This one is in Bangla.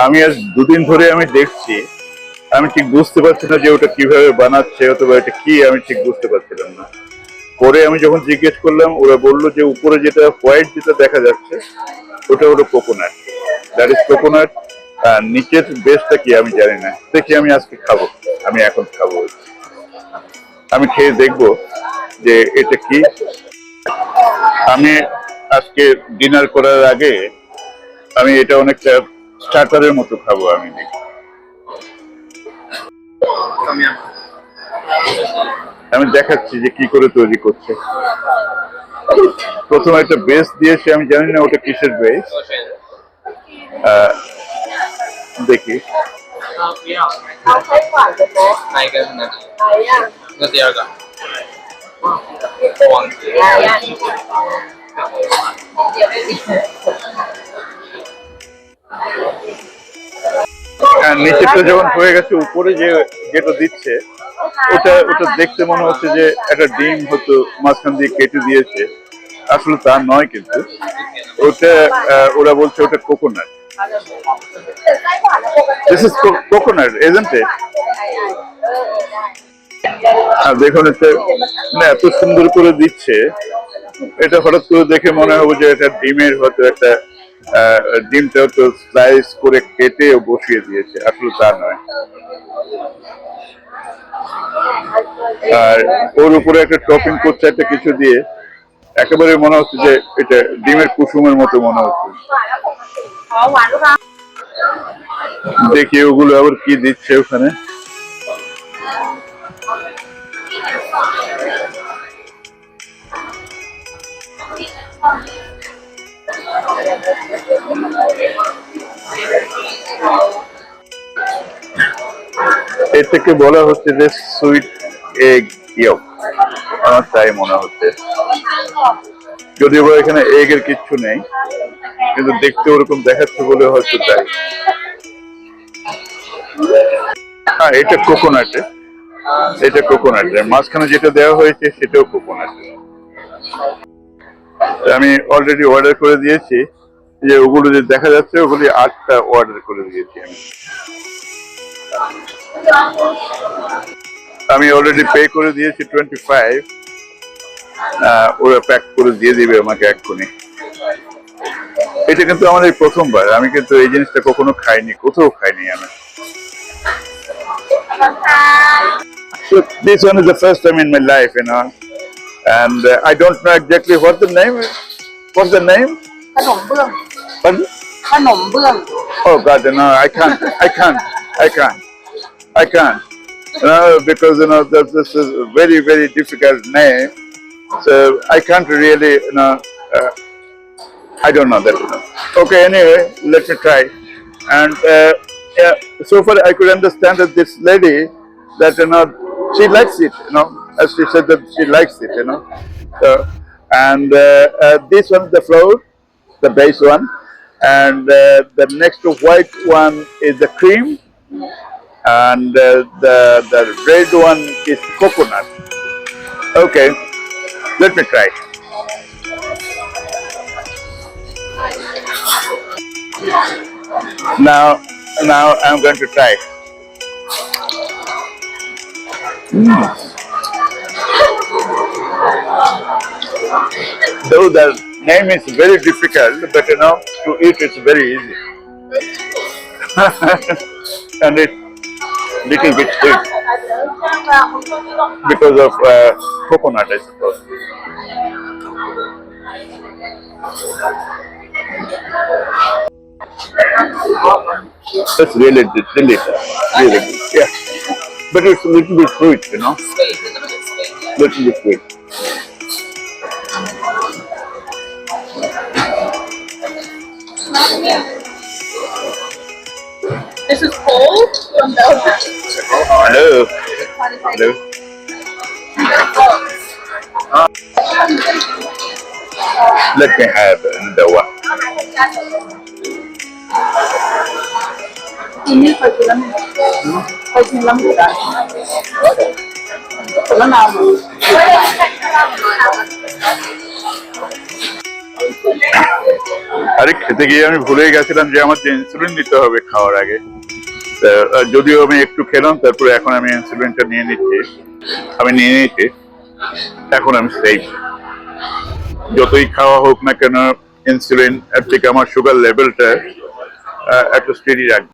আমি আজ দুদিন ধরে আমি দেখছি, আমি ঠিক বুঝতে পারছি না যে ওটা কিভাবে বানাচ্ছে অথবা এটা কি, আমি ঠিক বুঝতে পারছিলাম না। পরে আমি যখন জিজ্ঞেস করলাম, ওরা বললো যে উপরে যেটা হোয়াইট যেটা দেখা যাচ্ছে ওটা হলো কোকোনাট, দ্যাট ইজ কোকোনাট। আর নিচের বেসটা কি আমি জানি না, দেখি আমি আজকে খাবো, আমি এখন খাবো, আমি খেয়ে দেখবো যে এটা কি। আমি আজকে ডিনার করার আগে আমি এটা অনেকটা স্টার্টারের মতো খাবো, আমি দেখি। আমি দেখাচ্ছি যে কি করে তৈরি করছে। প্রথমে একটা বেস দিয়েছে, আমি জানি না ওটা কিসের বেস, দেখি। 好开馆的不？哪一个是那个？哪样？那第二个。忘记了。哪样？নিচেরটা যখন হয়ে গেছে, উপরে যে যেটা দিচ্ছে ওটা ওটা দেখতে মনে হচ্ছে যে একটা ডিম হয়তো মাঝখান দিয়ে কেটে দিয়েছে, আসলে তা নয়। কিন্তু ওটা ওরা বলছে ওটা coconut. This is coconut, isn't it? আর দেখুন না, এত সুন্দর করে দিচ্ছে, এটা হঠাৎ করে দেখে মনে হবে যে এটা ডিমের হয়তো একটা ডিমটা হয়তো স্লাইস করে কেটে বসিয়ে দিয়েছে, আসলে তা নয়। আর ওর উপরে একটা টপিং করছে একটা কিছু দিয়ে, একেবারে মনে হচ্ছে যে এটা ডিমের কুসুমের মতো মনে হচ্ছে। দেখি ওগুলো আবার কি দিচ্ছে ওখানে। এটাকে বলা হচ্ছে যে সুইট এগ ইয়ক, আমার তাই মনে হচ্ছে। যদিও এখানে এগ এর কিচ্ছু নেই, কিন্তু দেখতে ওরকম দেখাচ্ছে বলে হয়তো তাই। হ্যাঁ, এটা কোকোনাটে, এটা কোকোনাটের মাঝখানে যেটা দেওয়া হয়েছে সেটাও কোকোনাট। আমি অলরেডি অর্ডার করে দিয়েছি, যে ওগুলো যে দেখা যাচ্ছে ওগুলি 8টা অর্ডার করে দিয়েছি আমি অলরেডি পে করে দিয়েছি 25। ওরা প্যাক করে দিয়ে দিবে আমাকে এক্ষুনি। এটা কিন্তু আমার এই প্রথমবার, আমি কিন্তু এই জিনিসটা কখনো খাইনি, কোথাও খাইনি আমি। So this one is the first time in my life, and I don't know exactly what the name is. What's the name? ขนมเบื้อง Pardon? ขนมเบื้อง Oh God, no, I can't. No, because this is a very, very difficult name, so I can't really, I don't know that. Okay, anyway, let me try. And yeah, so far I could understand that this lady, that she likes it, as she said that she likes it, So, and this one, the flour, the base one, and the next white one is the cream, and the red one is coconut. Okay, let me try. Now I'm going to try. Though the name is very difficult, but to eat it's very easy. And it's little bit sweet because of coconut, I suppose. It's really delicious, really good. Yeah, but it's a little bit sweet, Sweet, a little bit sweet. little bit sweet. This is cold from Belgium. Hello. Hello. Let me have another one. ที่นี่เคยกินแล้วมั้ยเคยกินแล้วมั้ยได้ผลมะนาว আরে খেতে গিয়ে আমি ভুলে গেছিলাম যে আমার যে ইনসুলিন নিতে হবে খাওয়ার আগে। যদিও আমি একটু খেলাম, তারপরে এখন আমি ইনসুলিনটা নিয়ে নিচ্ছি। আমি নিয়ে নিয়েছি, এখন আমি সেফ। যতই খাওয়া হোক না কেন, ইনসুলিন এর থেকে আমার সুগার লেভেলটা একটু স্টেডি রাখবে।